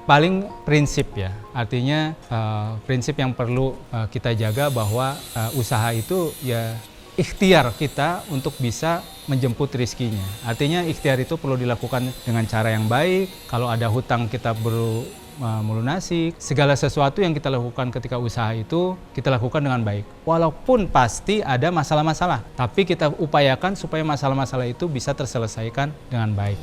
Paling prinsip ya, artinya prinsip yang perlu kita jaga bahwa usaha itu ya ikhtiar kita untuk bisa menjemput rezekinya. Artinya ikhtiar itu perlu dilakukan dengan cara yang baik. Kalau ada hutang kita perlu melunasi. Segala sesuatu yang kita lakukan ketika usaha itu kita lakukan dengan baik. Walaupun pasti ada masalah-masalah, tapi kita upayakan supaya masalah-masalah itu bisa terselesaikan dengan baik.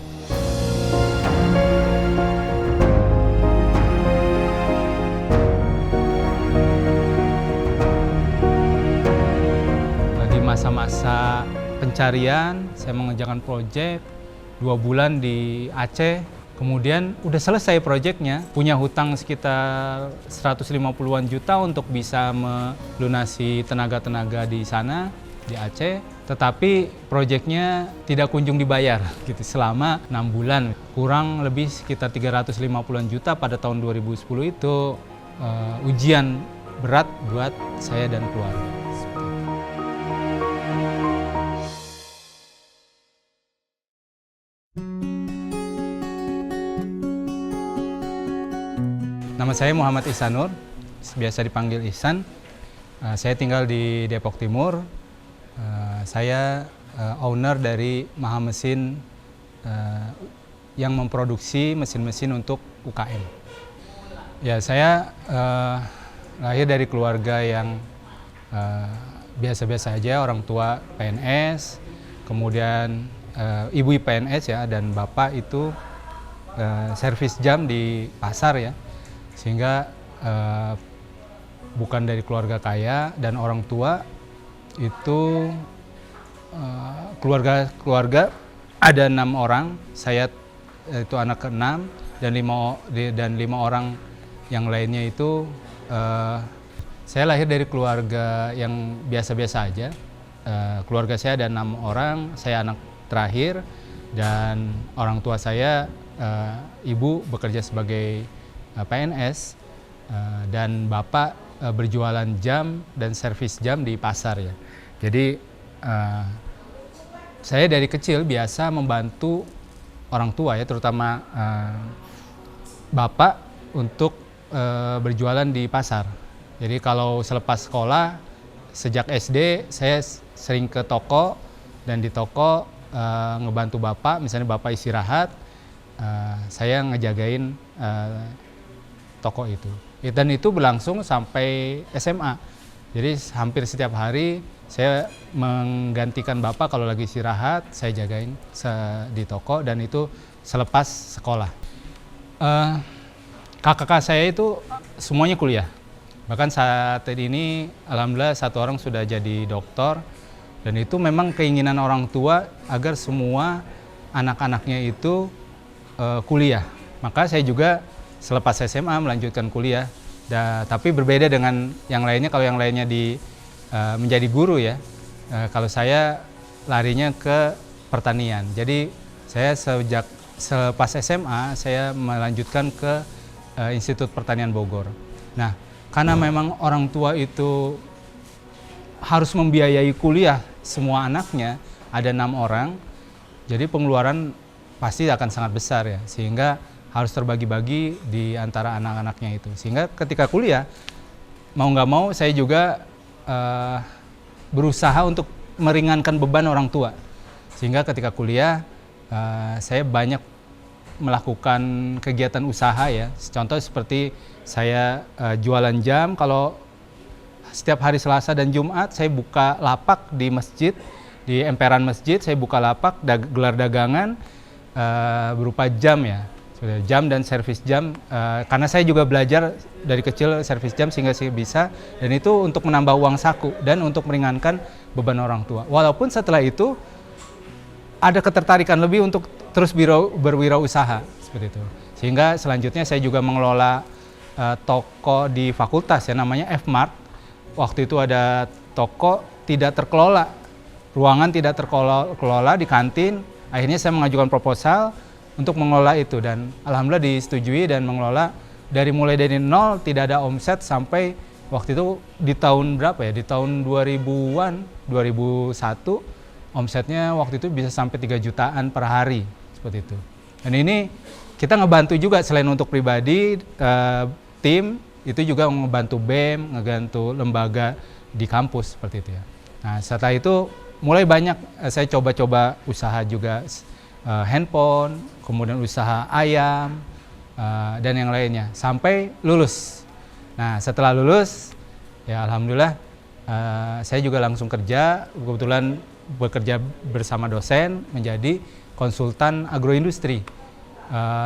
Di masa-masa pencarian, saya mengerjakan proyek 2 bulan di Aceh. Kemudian udah selesai proyeknya, punya hutang sekitar 150-an juta untuk bisa melunasi tenaga-tenaga di sana, di Aceh. Tetapi proyeknya tidak kunjung dibayar gitu selama 6 bulan. Kurang lebih sekitar 350-an juta pada tahun 2010 itu ujian berat buat saya dan keluarga. Nama saya Muhammad Ihsanur, biasa dipanggil Ihsan. Saya tinggal di Depok Timur. Saya owner dari Maha Mesin yang memproduksi mesin-mesin untuk UKM. Ya, saya lahir dari keluarga yang biasa-biasa aja, orang tua PNS, kemudian ibu PNS ya, dan bapak itu servis jam di pasar ya. Sehingga bukan dari keluarga kaya, dan orang tua itu keluarga ada 6 orang, saya itu anak ke-6 dan 5 orang yang lainnya itu saya lahir dari keluarga yang biasa-biasa aja. Keluarga saya ada 6 orang, saya anak terakhir, dan orang tua saya ibu bekerja sebagai PNS dan bapak berjualan jam dan servis jam di pasar ya. Jadi saya dari kecil biasa membantu orang tua ya, terutama bapak untuk berjualan di pasar. Jadi kalau selepas sekolah, sejak SD saya sering ke toko, dan di toko ngebantu bapak, misalnya bapak istirahat, saya ngejagain toko itu. Dan itu berlangsung sampai SMA. Jadi hampir setiap hari saya menggantikan bapak kalau lagi istirahat, saya jagain di toko, dan itu selepas sekolah. Kakak-kakak saya itu semuanya kuliah. Bahkan saat ini alhamdulillah 1 orang sudah jadi doktor, dan itu memang keinginan orang tua agar semua anak-anaknya itu kuliah. Maka saya juga selepas SMA melanjutkan kuliah, tapi berbeda dengan yang lainnya. Kalau yang lainnya menjadi guru ya, kalau saya larinya ke pertanian. Jadi saya sejak selepas SMA saya melanjutkan ke Institut Pertanian Bogor. Nah, karena memang orang tua itu harus membiayai kuliah semua anaknya, ada 6 orang, jadi pengeluaran pasti akan sangat besar ya, sehingga harus terbagi-bagi di antara anak-anaknya itu. Sehingga ketika kuliah, mau nggak mau saya juga berusaha untuk meringankan beban orang tua. Sehingga ketika kuliah, saya banyak melakukan kegiatan usaha ya. Contoh seperti saya jualan jam. Kalau setiap hari Selasa dan Jumat saya buka lapak di masjid, di emperan masjid saya buka lapak, gelar dagangan berupa jam ya. Jam dan servis jam, karena saya juga belajar dari kecil servis jam sehingga saya bisa, dan itu untuk menambah uang saku dan untuk meringankan beban orang tua. Walaupun setelah itu ada ketertarikan lebih untuk terus berwirausaha seperti itu. Sehingga selanjutnya saya juga mengelola toko di fakultas ya, namanya F-Mart. Waktu itu ada toko tidak terkelola, ruangan tidak terkelola di kantin. Akhirnya saya mengajukan proposal untuk mengelola itu, dan alhamdulillah disetujui dan mengelola mulai dari nol, tidak ada omset, sampai waktu itu di tahun berapa ya, di tahun 2000-an, 2001 omsetnya waktu itu bisa sampai 3 jutaan per hari seperti itu. Dan ini kita ngebantu juga selain untuk pribadi, tim itu juga ngebantu BEM, ngebantu lembaga di kampus seperti itu ya. Nah setelah itu mulai banyak saya coba-coba usaha juga, handphone, kemudian usaha ayam, dan yang lainnya sampai lulus. Nah setelah lulus ya alhamdulillah saya juga langsung kerja, kebetulan bekerja bersama dosen menjadi konsultan agroindustri.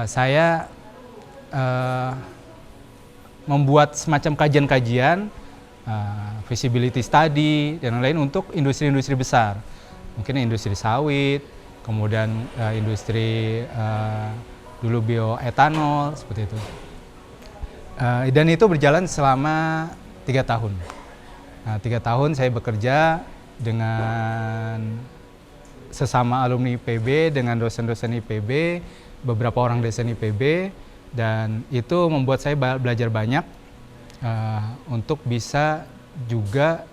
Saya membuat semacam kajian-kajian, feasibility study dan lain untuk industri-industri besar, mungkin industri sawit, kemudian industri dulu bioetanol seperti itu, dan itu berjalan selama 3 tahun. Nah, 3 tahun saya bekerja dengan sesama alumni IPB, dengan dosen-dosen IPB, beberapa orang dosen IPB, dan itu membuat saya belajar banyak untuk bisa juga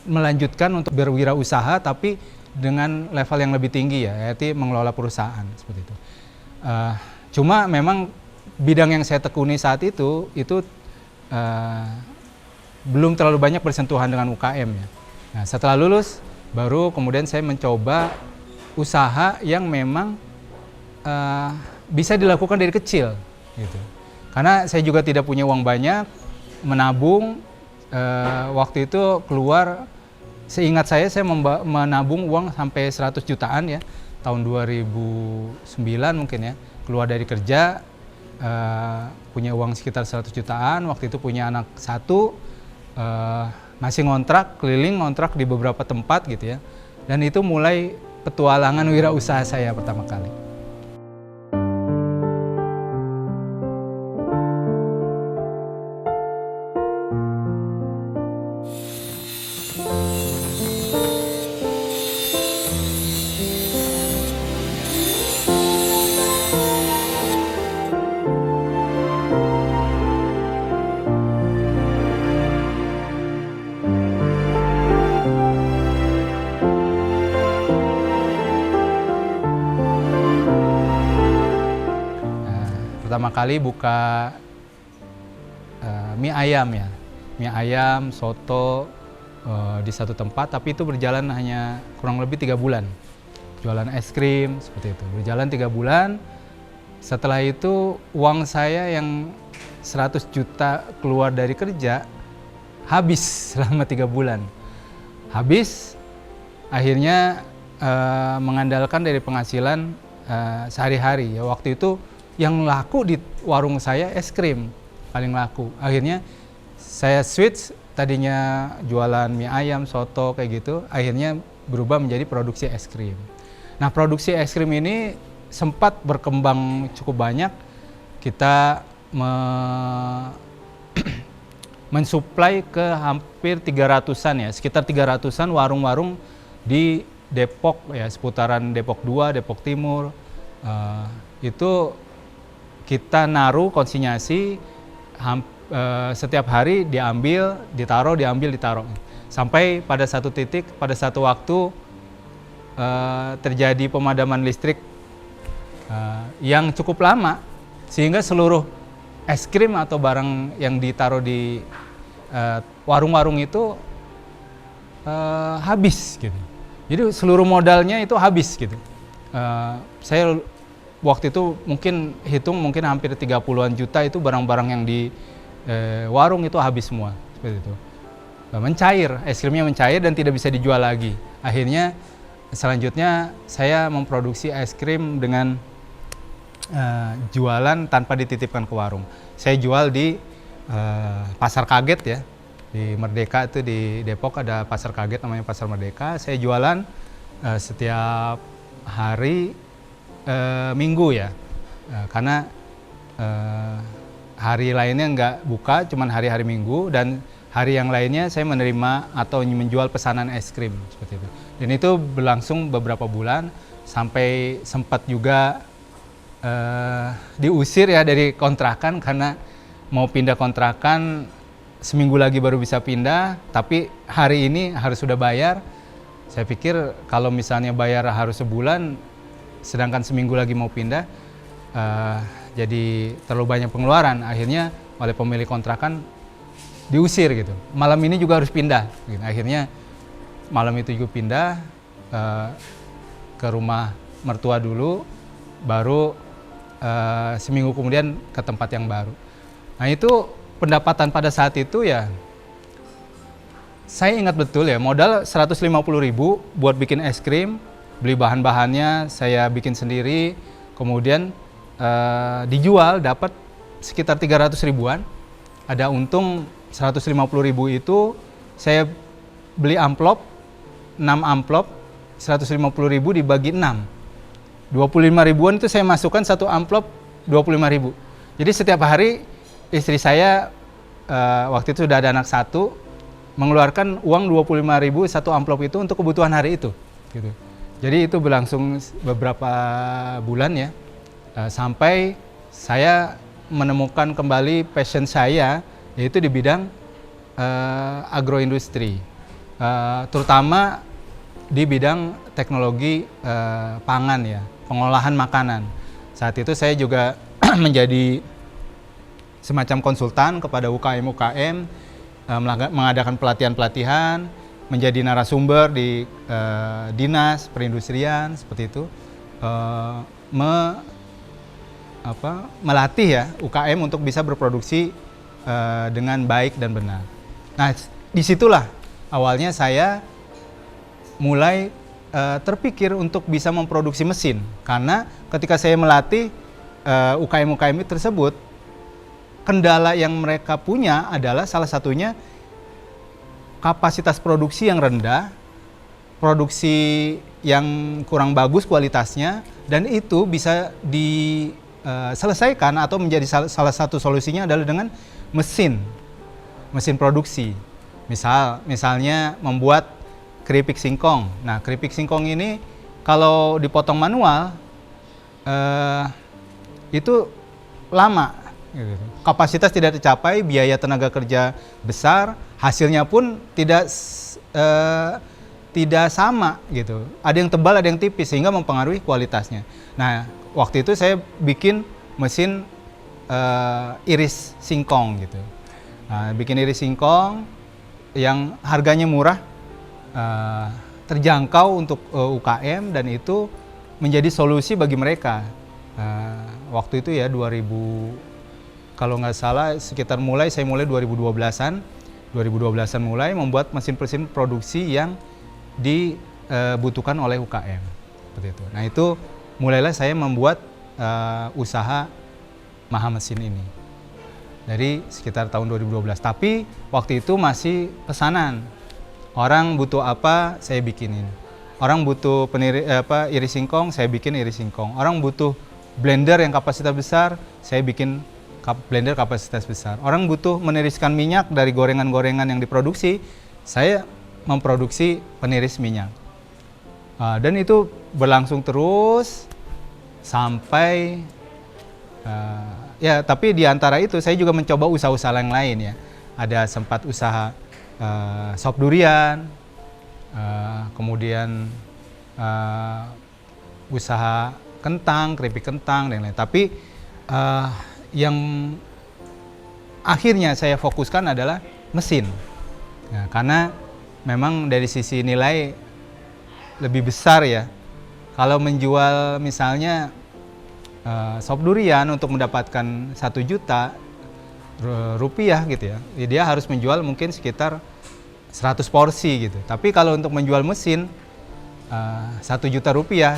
melanjutkan untuk berwirausaha tapi dengan level yang lebih tinggi ya, yaitu mengelola perusahaan seperti itu. Cuma memang bidang yang saya tekuni saat itu belum terlalu banyak bersentuhan dengan UKM ya. Nah, setelah lulus baru kemudian saya mencoba usaha yang memang bisa dilakukan dari kecil gitu. Karena saya juga tidak punya uang banyak, menabung, waktu itu keluar, seingat saya menabung uang sampai 100 jutaan ya, tahun 2009 mungkin ya, keluar dari kerja, punya uang sekitar 100 jutaan, waktu itu punya anak 1, masih ngontrak, keliling ngontrak di beberapa tempat gitu ya, dan itu mulai petualangan wirausaha saya pertama kali. Pertama kali buka mie ayam ya, mie ayam, soto di satu tempat, tapi itu berjalan hanya kurang lebih 3 bulan. Jualan es krim seperti itu, berjalan 3 bulan. Setelah itu uang saya yang 100 juta keluar dari kerja habis selama 3 bulan. Habis, akhirnya mengandalkan dari penghasilan sehari-hari ya. Waktu itu yang laku di warung saya es krim paling laku. Akhirnya saya switch, tadinya jualan mie ayam, soto kayak gitu, akhirnya berubah menjadi produksi es krim. Nah, produksi es krim ini sempat berkembang cukup banyak. Kita mensuplai ke hampir 300-an ya, sekitar 300-an warung-warung di Depok ya, seputaran Depok 2, Depok Timur. Itu kita naruh konsinyasi, setiap hari diambil, ditaruh, diambil, ditaruh. Sampai pada satu titik, pada satu waktu terjadi pemadaman listrik yang cukup lama, sehingga seluruh es krim atau barang yang ditaruh di warung-warung itu habis gitu. Jadi seluruh modalnya itu habis gitu. Saya waktu itu mungkin hampir 30-an juta itu barang-barang yang di warung itu habis semua seperti itu. Mencair, es krimnya mencair dan tidak bisa dijual lagi. Akhirnya selanjutnya saya memproduksi es krim dengan jualan tanpa dititipkan ke warung. Saya jual di Pasar Kaget ya, di Merdeka itu di Depok ada Pasar Kaget namanya Pasar Merdeka. Saya jualan setiap hari Minggu ya, karena hari lainnya nggak buka, cuman hari-hari Minggu, dan hari yang lainnya saya menerima atau menjual pesanan es krim seperti itu. Dan itu berlangsung beberapa bulan sampai sempat juga diusir ya dari kontrakan, karena mau pindah kontrakan seminggu lagi baru bisa pindah, tapi hari ini harus sudah bayar. Saya pikir kalau misalnya bayar harus sebulan, sedangkan seminggu lagi mau pindah, jadi terlalu banyak pengeluaran. Akhirnya oleh pemilik kontrakan diusir gitu. Malam ini juga harus pindah. Gitu. Akhirnya malam itu juga pindah ke rumah mertua dulu, baru seminggu kemudian ke tempat yang baru. Nah itu pendapatan pada saat itu ya, saya ingat betul ya, modal 150.000 buat bikin es krim, beli bahan-bahannya, saya bikin sendiri, kemudian dijual dapat sekitar 300 ribuan, ada untung 150.000 itu saya beli amplop, 6 amplop, 150.000 dibagi 6. 25 ribuan itu saya masukkan satu amplop 25.000. Jadi setiap hari istri saya waktu itu sudah ada anak satu, mengeluarkan uang 25.000 satu amplop itu untuk kebutuhan hari itu. Gitu. Jadi itu berlangsung beberapa bulan ya, sampai saya menemukan kembali passion saya, yaitu di bidang agroindustri, terutama di bidang teknologi pangan ya, pengolahan makanan. Saat itu saya juga menjadi semacam konsultan kepada UKM-UKM, mengadakan pelatihan-pelatihan, menjadi narasumber di dinas perindustrian seperti itu, melatih ya UKM untuk bisa berproduksi dengan baik dan benar. Nah, disitulah awalnya saya mulai terpikir untuk bisa memproduksi mesin, karena ketika saya melatih UKM-UKM tersebut, kendala yang mereka punya adalah salah satunya kapasitas produksi yang rendah, produksi yang kurang bagus kualitasnya, dan itu bisa diselesaikan atau menjadi salah satu solusinya adalah dengan mesin produksi. Misalnya membuat keripik singkong. Nah, keripik singkong ini kalau dipotong manual itu lama. Kapasitas tidak tercapai, biaya tenaga kerja besar, hasilnya pun tidak sama gitu. Ada yang tebal, ada yang tipis, sehingga mempengaruhi kualitasnya. Nah, waktu itu saya bikin mesin iris singkong gitu. Nah, bikin iris singkong yang harganya murah, terjangkau untuk UKM, dan itu menjadi solusi bagi mereka. Waktu itu ya 2000, kalau nggak salah sekitar saya mulai 2012-an mulai membuat mesin-mesin produksi yang dibutuhkan oleh UKM seperti itu. Nah, itu mulailah saya membuat usaha Maha Mesin ini dari sekitar tahun 2012. Tapi waktu itu masih pesanan. Orang butuh apa, saya bikinin. Orang butuh iris singkong, saya bikin iris singkong. Orang butuh blender yang kapasitas besar, saya bikin blender kapasitas besar. Orang butuh meniriskan minyak dari gorengan-gorengan yang diproduksi, saya memproduksi peniris minyak. Dan itu berlangsung terus sampai ya, tapi di antara itu saya juga mencoba usaha-usaha yang lain ya. Ada sempat usaha sop durian, kemudian usaha kentang, keripik kentang dan lain-lain. Tapi yang akhirnya saya fokuskan adalah mesin. Nah, karena memang dari sisi nilai lebih besar ya. Kalau menjual misalnya sop durian untuk mendapatkan 1 juta rupiah gitu ya, dia harus menjual mungkin sekitar 100 porsi gitu. Tapi kalau untuk menjual mesin 1 juta rupiah,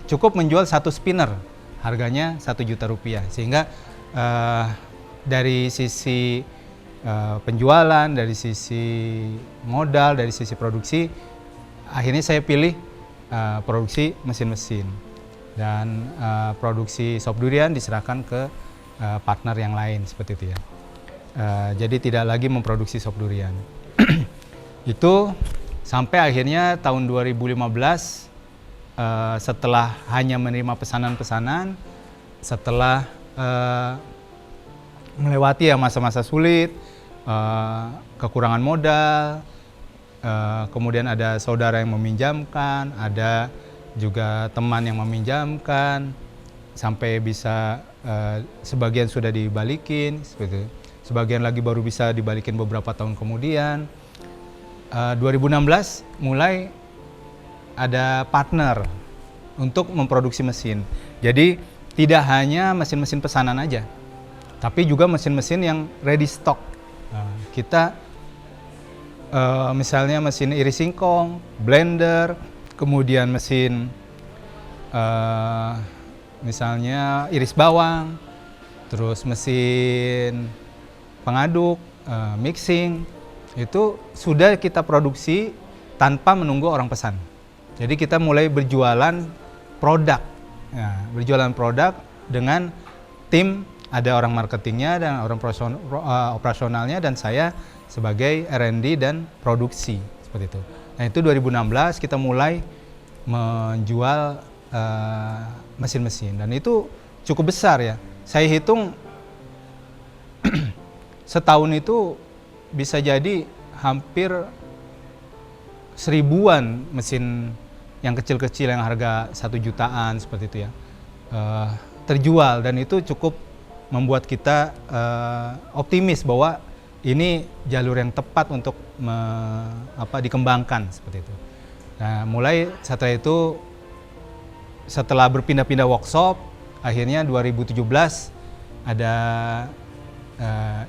cukup menjual 1 spinner, harganya 1 juta rupiah. Sehingga dari sisi penjualan, dari sisi modal, dari sisi produksi, akhirnya saya pilih produksi mesin-mesin, dan produksi sop durian diserahkan ke partner yang lain seperti itu ya. Jadi tidak lagi memproduksi sop durian. Itu sampai akhirnya tahun 2015, setelah hanya menerima pesanan-pesanan, setelah melewati ya masa-masa sulit, kekurangan modal, kemudian ada saudara yang meminjamkan, ada juga teman yang meminjamkan, sampai bisa sebagian sudah dibalikin, seperti itu. Sebagian lagi baru bisa dibalikin beberapa tahun kemudian. 2016 mulai ada partner untuk memproduksi mesin. Jadi tidak hanya mesin-mesin pesanan aja, tapi juga mesin-mesin yang ready stock. Kita misalnya mesin iris singkong, blender, kemudian mesin misalnya iris bawang, terus mesin pengaduk, mixing, itu sudah kita produksi tanpa menunggu orang pesan. Jadi kita mulai berjualan produk, berjualan produk dengan tim, ada orang marketingnya dan orang operasionalnya, dan saya sebagai R&D dan produksi, seperti itu. Nah itu 2016 kita mulai menjual mesin-mesin, dan itu cukup besar ya. Saya hitung setahun itu bisa jadi hampir 1000-an mesin yang kecil-kecil yang harga 1 jutaan seperti itu ya, terjual, dan itu cukup membuat kita optimis bahwa ini jalur yang tepat untuk dikembangkan seperti itu. Nah, mulai setelah itu, setelah berpindah-pindah workshop, akhirnya 2017 ada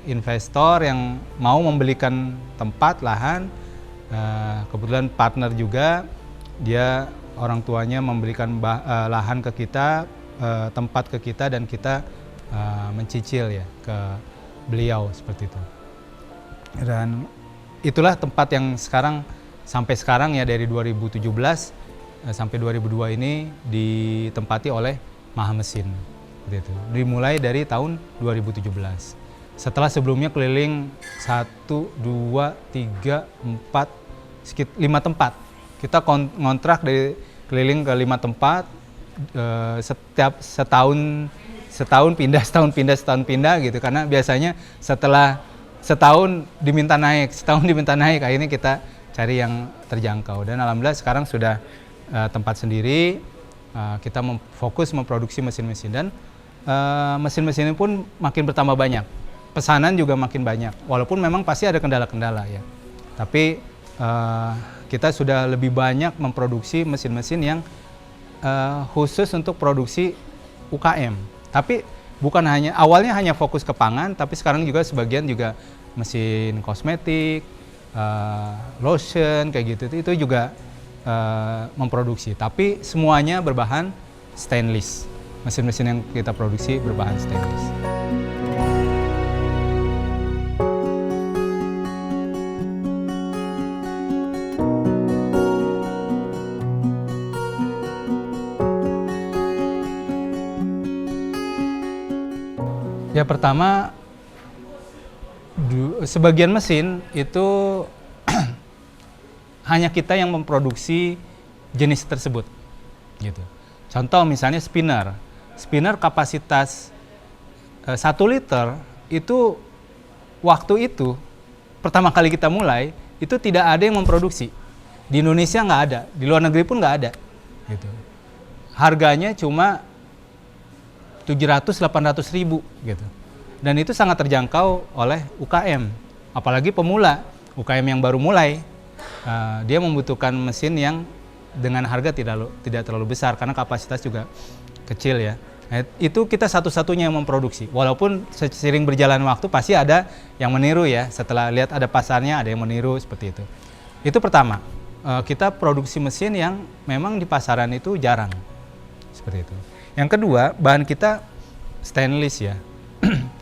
investor yang mau membelikan tempat, lahan. Kebetulan partner juga, dia orang tuanya memberikan lahan ke kita, tempat ke kita, dan kita mencicil ya ke beliau seperti itu. Dan itulah tempat yang sekarang, sampai sekarang ya, dari 2017 sampai 2002 ini ditempati oleh Maha Mesin. Gitu. Dimulai dari tahun 2017. Setelah sebelumnya keliling 1, 2, 3, 4, sekitar 5 tempat. Kita ngontrak dari keliling ke 5 tempat, setiap setahun pindah gitu. Karena biasanya setelah setahun diminta naik, akhirnya kita cari yang terjangkau. Dan alhamdulillah sekarang sudah tempat sendiri, kita fokus memproduksi mesin-mesin, dan mesin-mesin ini pun makin bertambah banyak. Pesanan juga makin banyak, walaupun memang pasti ada kendala-kendala ya. Tapi kita sudah lebih banyak memproduksi mesin-mesin yang khusus untuk produksi UKM. Tapi bukan hanya, awalnya hanya fokus ke pangan, tapi sekarang juga sebagian juga mesin kosmetik, lotion kayak gitu, itu juga memproduksi. Tapi semuanya berbahan stainless. Mesin-mesin yang kita produksi berbahan stainless. Ya, pertama, sebagian mesin itu hanya kita yang memproduksi jenis tersebut, gitu. Contoh misalnya spinner. Spinner kapasitas 1 liter itu, waktu itu pertama kali kita mulai itu tidak ada yang memproduksi. Di Indonesia nggak ada, di luar negeri pun nggak ada, gitu. Harganya cuma 700-800 ribu gitu. Dan itu sangat terjangkau oleh UKM, apalagi pemula, UKM yang baru mulai. Dia membutuhkan mesin yang dengan harga tidak terlalu besar, karena kapasitas juga kecil ya. Nah, itu kita satu-satunya yang memproduksi. Walaupun seiring berjalan waktu pasti ada yang meniru ya, setelah lihat ada pasarnya ada yang meniru seperti itu. Itu pertama, kita produksi mesin yang memang di pasaran itu jarang, seperti itu. Yang kedua, bahan kita stainless ya.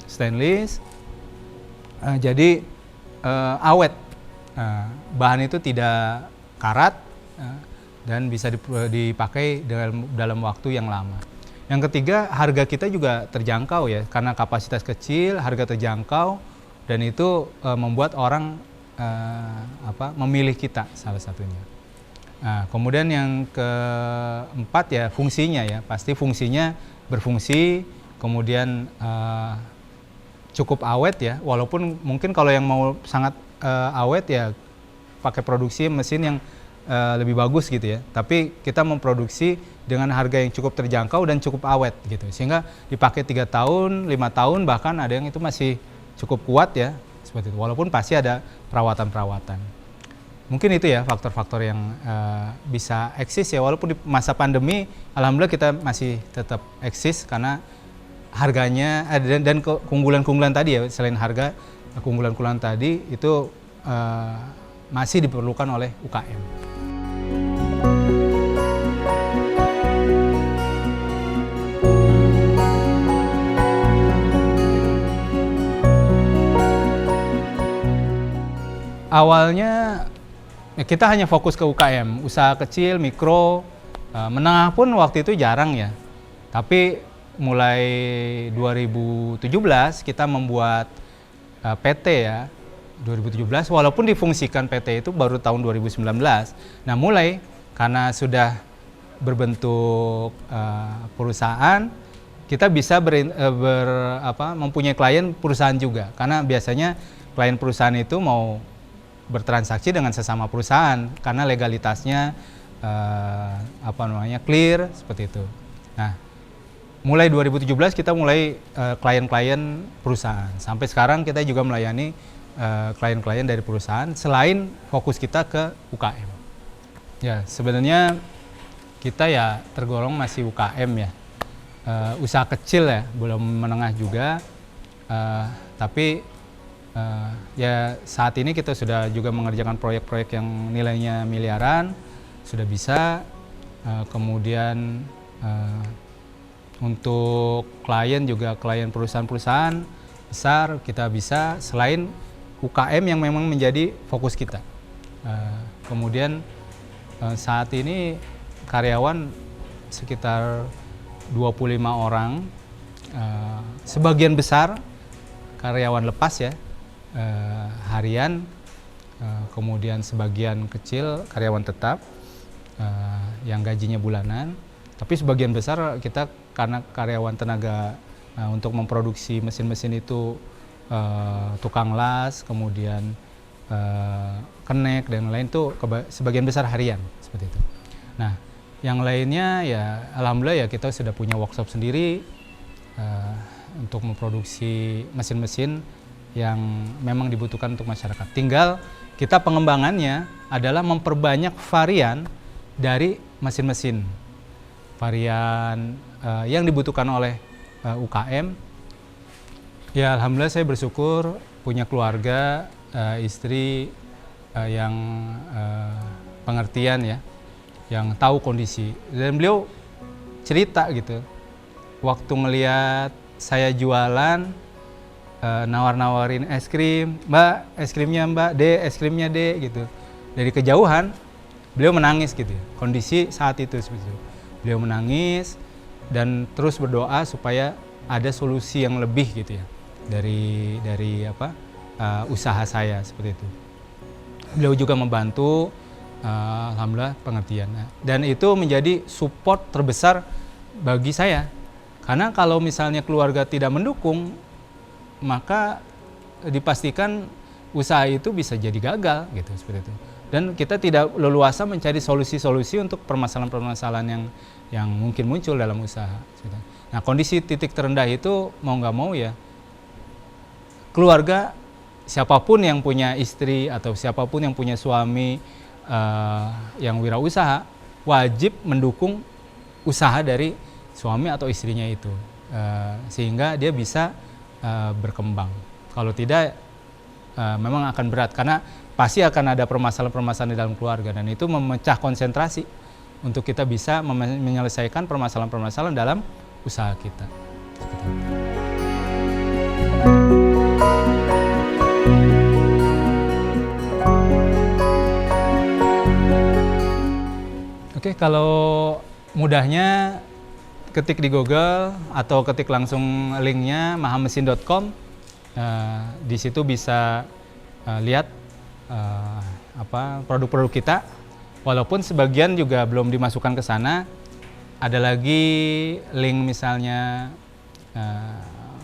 Stainless, jadi awet. Bahan itu tidak karat dan bisa dipakai dalam waktu yang lama. Yang ketiga, harga kita juga terjangkau ya, karena kapasitas kecil, harga terjangkau, dan itu membuat orang memilih kita, salah satunya. Nah, kemudian yang keempat ya, fungsinya ya, pasti fungsinya berfungsi, kemudian cukup awet ya, walaupun mungkin kalau yang mau sangat awet ya pakai produksi mesin yang lebih bagus gitu ya. Tapi kita memproduksi dengan harga yang cukup terjangkau dan cukup awet gitu. Sehingga dipakai 3 tahun, 5 tahun, bahkan ada yang itu masih cukup kuat ya, seperti itu. Walaupun pasti ada perawatan-perawatan. Mungkin itu ya faktor-faktor yang bisa eksis ya, walaupun di masa pandemi alhamdulillah kita masih tetap eksis karena harganya dan keunggulan-keunggulan tadi ya, selain harga, keunggulan-keunggulan tadi itu masih diperlukan oleh UKM. Awalnya kita hanya fokus ke UKM, usaha kecil, mikro, menengah pun waktu itu jarang ya. Tapi mulai 2017 kita membuat PT ya, 2017 walaupun difungsikan PT itu baru tahun 2019. Nah mulai karena sudah berbentuk perusahaan, kita bisa mempunyai klien perusahaan juga. Karena biasanya klien perusahaan itu mau bertransaksi dengan sesama perusahaan karena legalitasnya clear seperti itu. Nah, mulai 2017 kita mulai klien-klien perusahaan. Sampai sekarang kita juga melayani klien-klien dari perusahaan selain fokus kita ke UKM. Ya, sebenarnya kita ya tergolong masih UKM ya. Usaha kecil ya, belum menengah juga. Tapi ya saat ini kita sudah juga mengerjakan proyek-proyek yang nilainya miliaran, sudah bisa. Kemudian untuk klien juga klien perusahaan-perusahaan besar kita bisa selain UKM yang memang menjadi fokus kita. Kemudian saat ini karyawan sekitar 25 orang, sebagian besar karyawan lepas ya, harian, kemudian sebagian kecil karyawan tetap yang gajinya bulanan, tapi sebagian besar kita karena karyawan tenaga untuk memproduksi mesin-mesin itu tukang las, kemudian kenek dan lain itu sebagian besar harian seperti itu. Nah, yang lainnya ya alhamdulillah ya kita sudah punya workshop sendiri untuk memproduksi mesin-mesin yang memang dibutuhkan untuk masyarakat. Tinggal kita pengembangannya adalah memperbanyak varian dari mesin-mesin, varian yang dibutuhkan oleh UKM. Ya alhamdulillah saya bersyukur punya keluarga, istri yang pengertian ya, yang tahu kondisi. Dan beliau cerita gitu, waktu ngelihat saya jualan, nawar-nawarin es krim, Mbak es krimnya Mbak, es krimnya gitu. Dari kejauhan beliau menangis gitu ya, kondisi saat itu seperti itu. Beliau menangis dan terus berdoa supaya ada solusi yang lebih gitu ya dari usaha saya seperti itu. Beliau juga membantu, alhamdulillah pengertian. Dan itu menjadi support terbesar bagi saya. Karena kalau misalnya keluarga tidak mendukung, maka dipastikan usaha itu bisa jadi gagal gitu seperti itu. Dan kita tidak leluasa mencari solusi-solusi untuk permasalahan-permasalahan yang mungkin muncul dalam usaha. Nah, kondisi titik terendah itu mau nggak mau ya keluarga, siapapun yang punya istri atau siapapun yang punya suami yang wirausaha wajib mendukung usaha dari suami atau istrinya itu sehingga dia bisa berkembang. Kalau tidak memang akan berat karena pasti akan ada permasalahan-permasalahan di dalam keluarga dan itu memecah konsentrasi untuk kita bisa menyelesaikan permasalahan-permasalahan dalam usaha kita. Oke, kalau mudahnya ketik di Google atau ketik langsung linknya mahamesin.com. Di situ bisa lihat produk-produk kita. Walaupun sebagian juga belum dimasukkan ke sana. Ada lagi link misalnya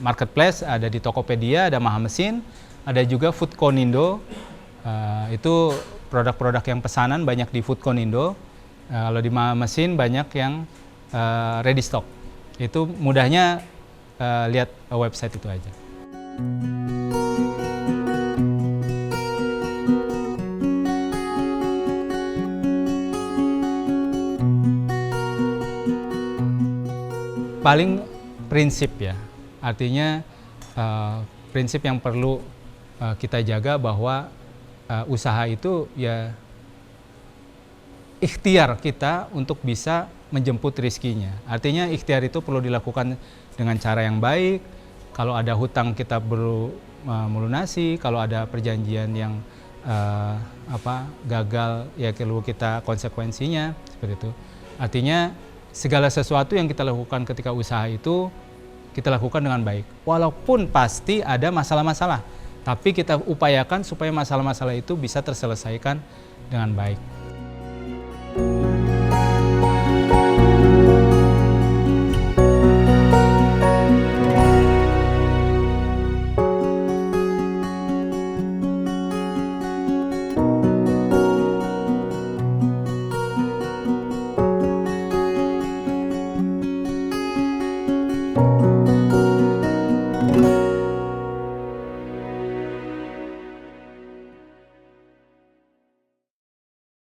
marketplace, ada di Tokopedia, ada Mahamesin, ada juga Foodkonindo. Itu produk-produk yang pesanan banyak di Foodcon Indo. Kalau di mesin banyak yang ready stock. Itu mudahnya lihat website itu aja. Paling prinsip ya, artinya prinsip yang perlu kita jaga bahwa usaha itu ya ikhtiar kita untuk bisa menjemput rizkinya. Artinya ikhtiar itu perlu dilakukan dengan cara yang baik. Kalau ada hutang kita perlu melunasi, kalau ada perjanjian yang gagal ya perlu kita konsekuensinya seperti itu. Artinya segala sesuatu yang kita lakukan ketika usaha itu kita lakukan dengan baik. Walaupun pasti ada masalah-masalah, tapi kita upayakan supaya masalah-masalah itu bisa terselesaikan dengan baik.